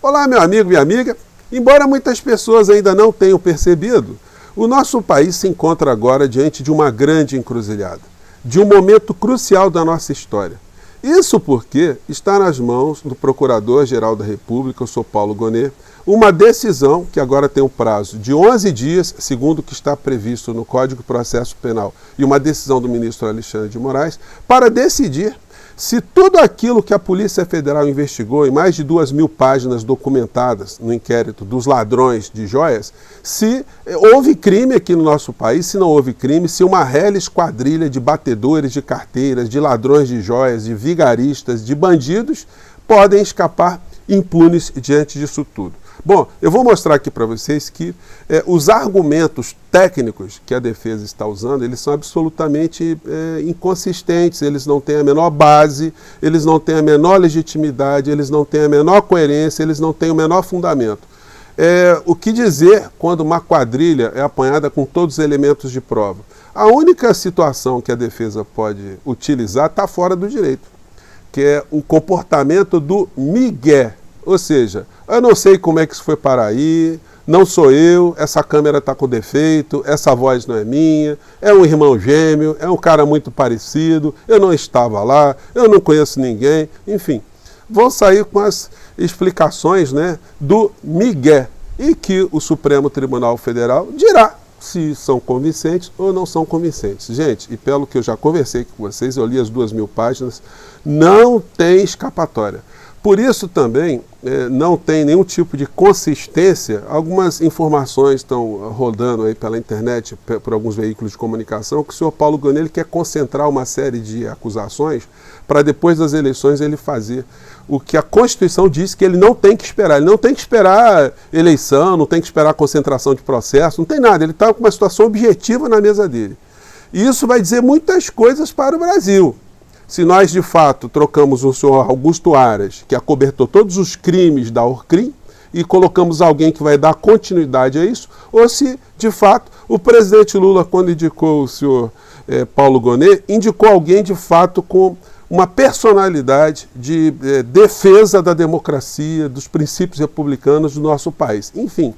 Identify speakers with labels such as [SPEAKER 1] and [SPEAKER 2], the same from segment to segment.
[SPEAKER 1] Olá, meu amigo e amiga. Embora muitas pessoas ainda não tenham percebido, o nosso país se encontra agora diante de uma grande encruzilhada, de um momento crucial da nossa história. Isso porque está nas mãos do Procurador-Geral da República, o Sr. Paulo Gonet, uma decisão que agora tem um prazo de 11 dias, segundo o que está previsto no Código de Processo Penal, e uma decisão do ministro Alexandre de Moraes, para decidir se tudo aquilo que a Polícia Federal investigou em mais de 2.000 páginas documentadas no inquérito dos ladrões de joias, se houve crime aqui no nosso país, se não houve crime, se uma réia esquadrilha de batedores de carteiras, de ladrões de joias, de vigaristas, de bandidos, podem escapar impunes diante disso tudo. Bom, eu vou mostrar aqui para vocês que os argumentos técnicos que a defesa está usando, eles são absolutamente inconsistentes, eles não têm a menor base, eles não têm a menor legitimidade, eles não têm a menor coerência, eles não têm o menor fundamento. O que dizer quando uma quadrilha é apanhada com todos os elementos de prova? A única situação que a defesa pode utilizar está fora do direito, que é o comportamento do migué. Ou seja, eu não sei como é que isso foi parar aí, não sou eu, essa câmera está com defeito, essa voz não é minha, é um irmão gêmeo, é um cara muito parecido, eu não estava lá, eu não conheço ninguém, enfim. Vão sair com as explicações, né, do migué e que o Supremo Tribunal Federal dirá se são convincentes ou não são convincentes. Gente, e pelo que eu já conversei aqui com vocês, eu li as 2.000 páginas, não tem escapatória. Por isso também não tem nenhum tipo de consistência. Algumas informações estão rodando aí pela internet, por alguns veículos de comunicação, que o senhor Paulo Gonet quer concentrar uma série de acusações para depois das eleições ele fazer o que a Constituição diz que ele não tem que esperar. Ele não tem que esperar eleição, não tem que esperar concentração de processo, não tem nada. Ele está com uma situação objetiva na mesa dele. E isso vai dizer muitas coisas para o Brasil. Se nós, de fato, trocamos o senhor Augusto Aras, que acobertou todos os crimes da Orcrim, e colocamos alguém que vai dar continuidade a isso, ou se, de fato, o presidente Lula, quando indicou o senhor Paulo Gonet, indicou alguém, de fato, com uma personalidade de defesa da democracia, dos princípios republicanos do nosso país. Enfim,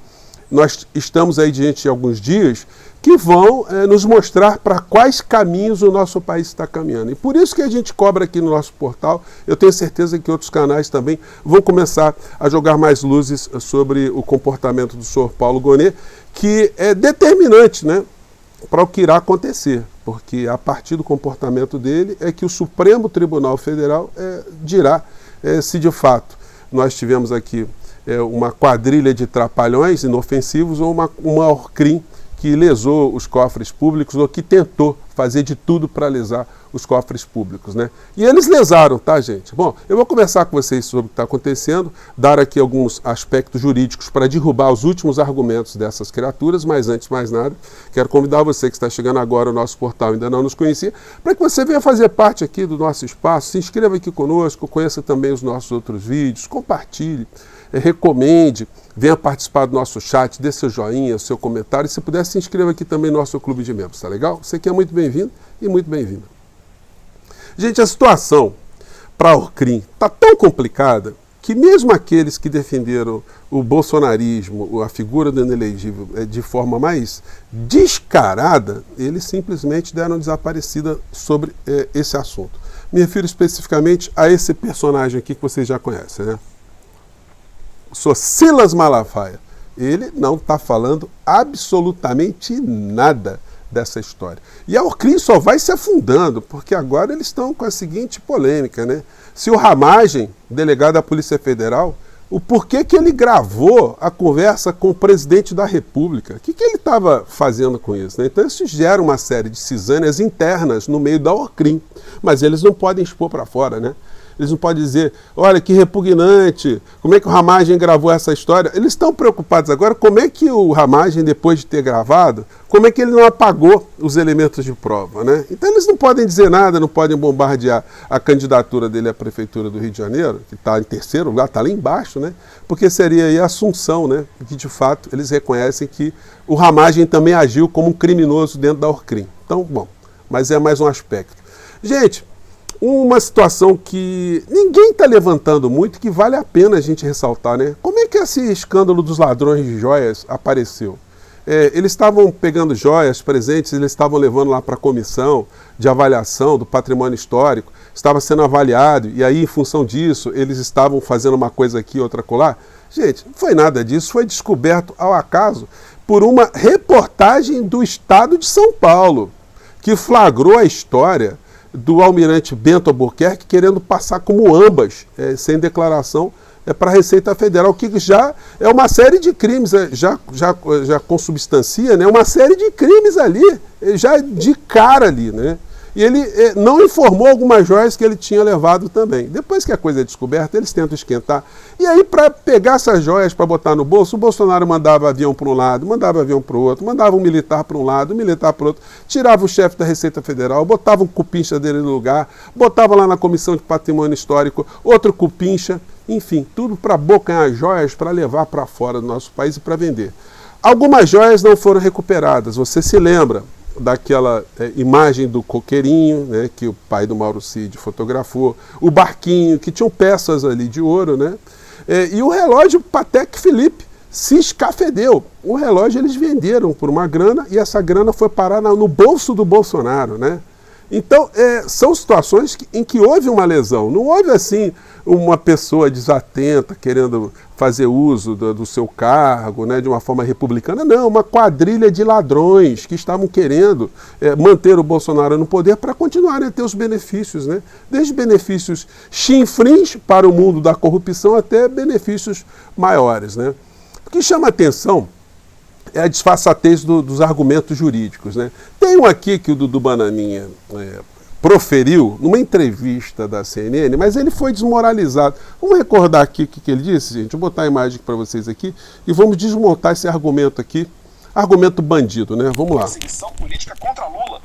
[SPEAKER 1] nós estamos aí diante de alguns dias que vão nos mostrar para quais caminhos o nosso país está caminhando. E por isso que a gente cobra aqui no nosso portal, eu tenho certeza que outros canais também vão começar a jogar mais luzes sobre o comportamento do senhor Paulo Gonet, que é determinante, né, para o que irá acontecer, porque a partir do comportamento dele é que o Supremo Tribunal Federal dirá se de fato nós tivemos aqui uma quadrilha de trapalhões inofensivos ou uma Orcrim que lesou os cofres públicos ou que tentou fazer de tudo para lesar os cofres públicos, né? E eles lesaram, tá, gente? Bom, eu vou conversar com vocês sobre o que está acontecendo, dar aqui alguns aspectos jurídicos para derrubar os últimos argumentos dessas criaturas, mas antes de mais nada, quero convidar você que está chegando agora ao nosso portal e ainda não nos conhecia, para que você venha fazer parte aqui do nosso espaço, se inscreva aqui conosco, conheça também os nossos outros vídeos, compartilhe, recomende, venha participar do nosso chat, dê seu joinha, seu comentário, e se puder, se inscreva aqui também no nosso clube de membros, tá legal? Você que é muito bem-vindo e muito bem-vinda. Gente, a situação para a Orcrim está tão complicada que mesmo aqueles que defenderam o bolsonarismo, a figura do inelegível, de forma mais descarada, eles simplesmente deram desaparecida sobre esse assunto. Me refiro especificamente a esse personagem aqui que vocês já conhecem, né? O senhor Silas Malafaia. Ele não está falando absolutamente nada dessa história. E a Orcrim só vai se afundando, porque agora eles estão com a seguinte polêmica, né? Se o Ramagem, delegado da Polícia Federal, o porquê que ele gravou a conversa com o presidente da República? O que ele estava fazendo com isso, né? Então isso gera uma série de cisâneas internas no meio da Orcrim, mas eles não podem expor para fora, né? Eles não podem dizer, olha que repugnante, como é que o Ramagem gravou essa história? Eles estão preocupados agora como é que o Ramagem, depois de ter gravado, como é que ele não apagou os elementos de prova, né? Então eles não podem dizer nada, não podem bombardear a candidatura dele à Prefeitura do Rio de Janeiro, que está em terceiro lugar, está lá embaixo, né? Porque seria aí a assunção, né? Que de fato eles reconhecem que o Ramagem também agiu como um criminoso dentro da Orcrim. Então, bom, mas é mais um aspecto. Gente, uma situação que ninguém está levantando muito, que vale a pena a gente ressaltar, né? Como é que esse escândalo dos ladrões de joias apareceu? Eles estavam pegando joias, presentes, eles estavam levando lá para a comissão de avaliação do patrimônio histórico, estava sendo avaliado, e aí, em função disso, eles estavam fazendo uma coisa aqui, outra acolá. Gente, não foi nada disso, foi descoberto ao acaso por uma reportagem do Estado de São Paulo, que flagrou a história do almirante Bento Albuquerque querendo passar como ambas, sem declaração, para a Receita Federal, que já é uma série de crimes, já consubstancia, né, uma série de crimes ali, já de cara ali, né? E ele não informou algumas joias que ele tinha levado também. Depois que a coisa é descoberta, eles tentam esquentar. E aí, para pegar essas joias para botar no bolso, o Bolsonaro mandava avião para um lado, mandava avião para o outro, mandava um militar para um lado, um militar para o outro, tirava o chefe da Receita Federal, botava um cupincha dele no lugar, botava lá na Comissão de Patrimônio Histórico outro cupincha, enfim, tudo para abocanhar joias para levar para fora do nosso país e para vender. Algumas joias não foram recuperadas, você se lembra daquela imagem do coqueirinho, né, que o pai do Mauro Cid fotografou, o barquinho, que tinham peças ali de ouro, né, e o relógio Patek Philippe se escafedeu. O relógio eles venderam por uma grana e essa grana foi parar no bolso do Bolsonaro, né? Então, são situações em que houve uma lesão. Não houve, assim, uma pessoa desatenta querendo fazer uso do seu cargo, né, de uma forma republicana. Não, uma quadrilha de ladrões que estavam querendo manter o Bolsonaro no poder para continuarem a ter os benefícios, né? Desde benefícios chinfrins para o mundo da corrupção até benefícios maiores, né? O que chama atenção é a disfarçatez dos argumentos jurídicos, né? Tem um aqui que o Dudu Bananinha proferiu numa entrevista da CNN, mas ele foi desmoralizado. Vamos recordar aqui o que ele disse, gente? Vou botar a imagem para vocês aqui e vamos desmontar esse argumento aqui. Argumento bandido, né? Vamos lá.
[SPEAKER 2] Perseguição política contra Lula.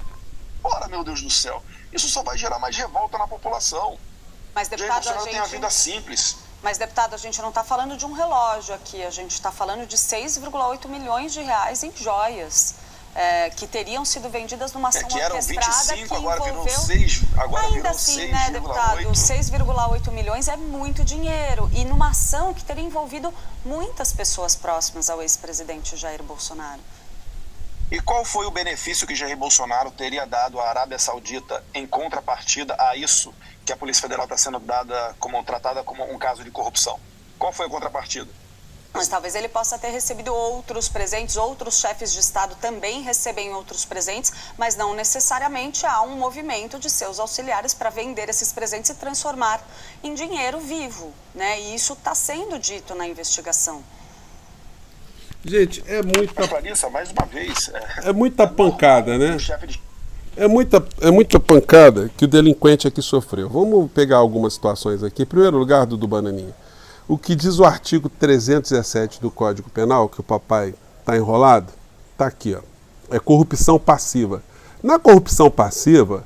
[SPEAKER 2] Ora, meu Deus do céu, isso só vai gerar mais revolta na população.
[SPEAKER 3] Mas, deputado,
[SPEAKER 2] Jair Bolsonaro tem a vida simples.
[SPEAKER 3] Mas, deputado, a gente não está falando de um relógio aqui, a gente está falando de 6,8 milhões de reais em joias, que teriam sido vendidas numa ação
[SPEAKER 2] que eram
[SPEAKER 3] orquestrada
[SPEAKER 2] 25,
[SPEAKER 3] que
[SPEAKER 2] agora
[SPEAKER 3] envolveu...
[SPEAKER 2] virou 6, agora
[SPEAKER 3] Ainda
[SPEAKER 2] virou
[SPEAKER 3] assim,
[SPEAKER 2] 6,
[SPEAKER 3] né, deputado, 6,8 milhões é muito dinheiro, e numa ação que teria envolvido muitas pessoas próximas ao ex-presidente Jair Bolsonaro.
[SPEAKER 2] E qual foi o benefício que Jair Bolsonaro teria dado à Arábia Saudita em contrapartida a isso que a Polícia Federal está sendo tratada como um caso de corrupção? Qual foi a contrapartida?
[SPEAKER 3] Mas talvez ele possa ter recebido outros presentes, outros chefes de Estado também recebem outros presentes, mas não necessariamente há um movimento de seus auxiliares para vender esses presentes e transformar em dinheiro vivo, né? E isso está sendo dito na investigação.
[SPEAKER 1] Gente, é muita...
[SPEAKER 2] Mas, Clarissa, mais uma vez...
[SPEAKER 1] É muita pancada, né? É muita pancada que o delinquente aqui sofreu. Vamos pegar algumas situações aqui. Em primeiro lugar, Dudu Bananinha, o que diz o artigo 317 do Código Penal, que o papai está enrolado, está aqui, ó. É corrupção passiva. Na corrupção passiva,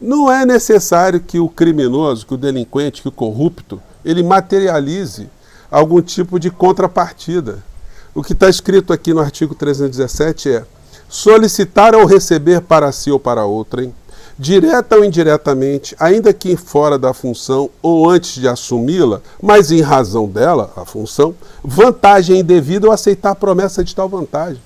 [SPEAKER 1] não é necessário que o criminoso, que o delinquente, que o corrupto, ele materialize algum tipo de contrapartida. O que está escrito aqui no artigo 317 é: solicitar ou receber para si ou para outrem, direta ou indiretamente, ainda que fora da função ou antes de assumi-la, mas em razão dela, a função, vantagem indevida ou aceitar a promessa de tal vantagem.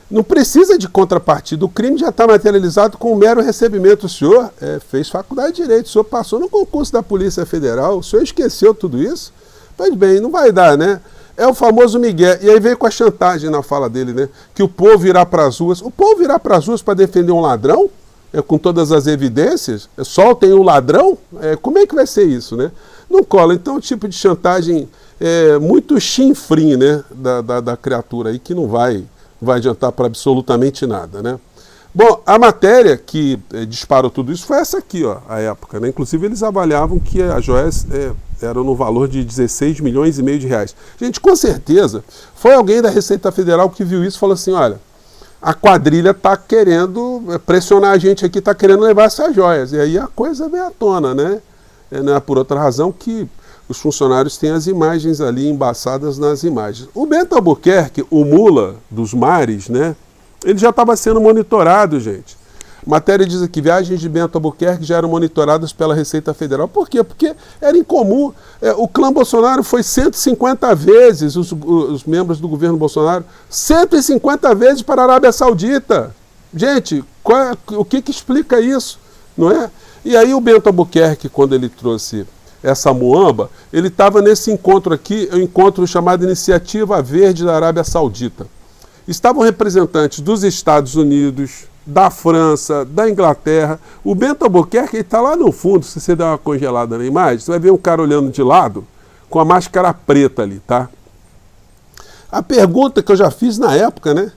[SPEAKER 1] Não precisa de contrapartida, o crime já está materializado com um mero recebimento. O senhor fez faculdade de Direito, o senhor passou no concurso da Polícia Federal, o senhor esqueceu tudo isso? Pois bem, não vai dar, né? É o famoso migué. E aí veio com a chantagem na fala dele, né? Que o povo irá para as ruas. O povo irá para as ruas para defender um ladrão? Com todas as evidências? Soltem um ladrão? Como é que vai ser isso, né? Não cola. Então, o tipo de chantagem muito chinfrim, né? Da criatura aí, que não vai adiantar para absolutamente nada, né? Bom, a matéria que disparou tudo isso foi essa aqui, ó, a época, né? Inclusive, eles avaliavam que as joias eram no valor de 16 milhões e meio de reais. Gente, com certeza, foi alguém da Receita Federal que viu isso e falou assim: olha, a quadrilha está querendo pressionar a gente aqui, está querendo levar essas joias. E aí a coisa veio à tona, né? Não é por outra razão que os funcionários têm as imagens ali embaçadas nas imagens. O Bento Albuquerque, o mula dos mares, né? Ele já estava sendo monitorado, gente. A matéria diz aqui, viagens de Bento Albuquerque já eram monitoradas pela Receita Federal. Por quê? Porque era incomum. O clã Bolsonaro foi 150 vezes, os membros do governo Bolsonaro, 150 vezes para a Arábia Saudita. Gente, o que explica isso? Não é? E aí o Bento Albuquerque, quando ele trouxe essa muamba, ele estava nesse encontro aqui, um encontro chamado Iniciativa Verde da Arábia Saudita. Estavam representantes dos Estados Unidos, da França, da Inglaterra. O Bento Albuquerque está lá no fundo, se você der uma congelada na imagem, você vai ver um cara olhando de lado com a máscara preta ali, tá? A pergunta que eu já fiz na época, né?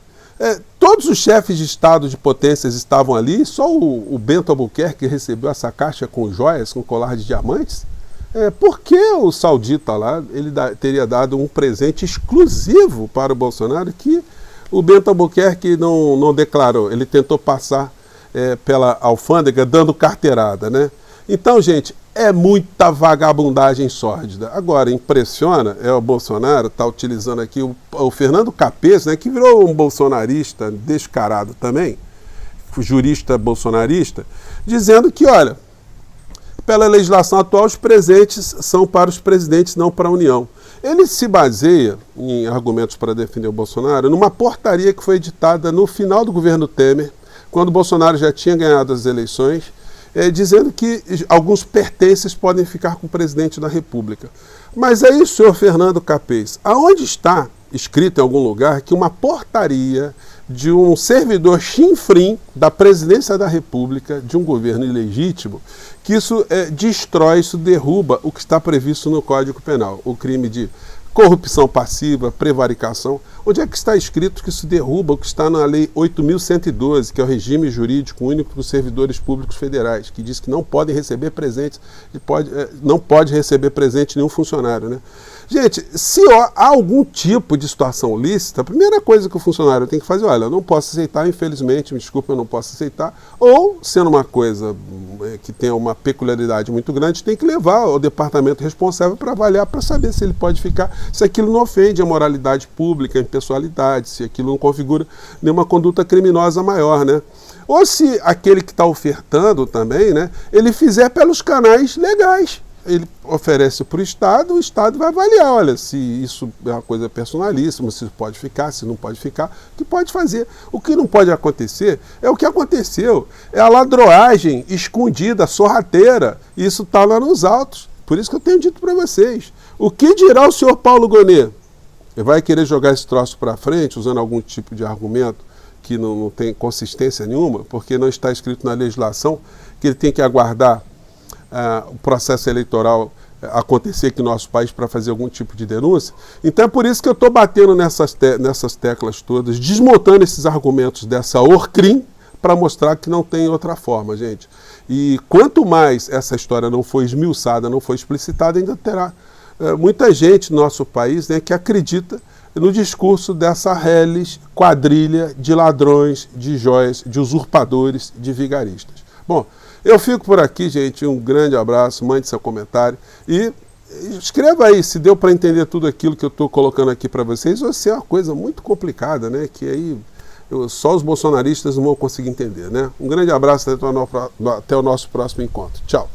[SPEAKER 1] Todos os chefes de Estado de potências estavam ali, só o Bento Albuquerque recebeu essa caixa com joias, com colar de diamantes. Por que o saudita lá ele teria dado um presente exclusivo para o Bolsonaro que o Bento Albuquerque não declarou? Ele tentou passar pela alfândega dando carteirada, né? Então, gente, é muita vagabundagem sórdida. Agora, impressiona, o Bolsonaro está utilizando aqui o Fernando Capês, né, que virou um bolsonarista descarado também, jurista bolsonarista, dizendo que, olha, pela legislação atual, os presentes são para os presidentes, não para a União. Ele se baseia, em argumentos para defender o Bolsonaro, numa portaria que foi editada no final do governo Temer, quando o Bolsonaro já tinha ganhado as eleições, dizendo que alguns pertences podem ficar com o presidente da República. Mas aí, senhor Fernando Capês, aonde está escrito em algum lugar que uma portaria de um servidor chinfrim da presidência da República, de um governo ilegítimo, que isso destrói, isso derruba o que está previsto no Código Penal, o crime de corrupção passiva, prevaricação? Onde é que está escrito que isso derruba o que está na Lei 8.112, que é o regime jurídico único dos servidores públicos federais, que diz que não podem receber presentes, não pode receber presente nenhum funcionário, né? Gente, se há algum tipo de situação lícita, a primeira coisa que o funcionário tem que fazer, olha, eu não posso aceitar, infelizmente, me desculpa, eu não posso aceitar, ou, sendo uma coisa que tem uma peculiaridade muito grande, tem que levar ao departamento responsável para avaliar, para saber se ele pode ficar, se aquilo não ofende a moralidade pública, a impessoalidade, se aquilo não configura nenhuma conduta criminosa maior, né? Ou se aquele que está ofertando também, né, ele fizer pelos canais legais. Ele oferece para o Estado vai avaliar, olha, se isso é uma coisa personalíssima, se pode ficar, se não pode ficar, o que pode fazer. O que não pode acontecer é o que aconteceu, é a ladroagem escondida, sorrateira, e isso está lá nos autos. Por isso que eu tenho dito para vocês. O que dirá o senhor Paulo Gonet? Ele vai querer jogar esse troço para frente, usando algum tipo de argumento que não tem consistência nenhuma, porque não está escrito na legislação que ele tem que aguardar o processo eleitoral acontecer aqui no nosso país para fazer algum tipo de denúncia. Então é por isso que eu estou batendo nessas teclas todas, desmontando esses argumentos dessa ORCRIM para mostrar que não tem outra forma, gente. E quanto mais essa história não for esmiuçada, não for explicitada, ainda terá muita gente no nosso país, né, que acredita no discurso dessa reles quadrilha de ladrões, de joias, de usurpadores, de vigaristas. Bom, eu fico por aqui, gente. Um grande abraço, mande seu comentário e escreva aí se deu para entender tudo aquilo que eu estou colocando aqui para vocês ou se é uma coisa muito complicada, né? Que aí só os bolsonaristas não vão conseguir entender, né? Um grande abraço, até o nosso próximo encontro. Tchau.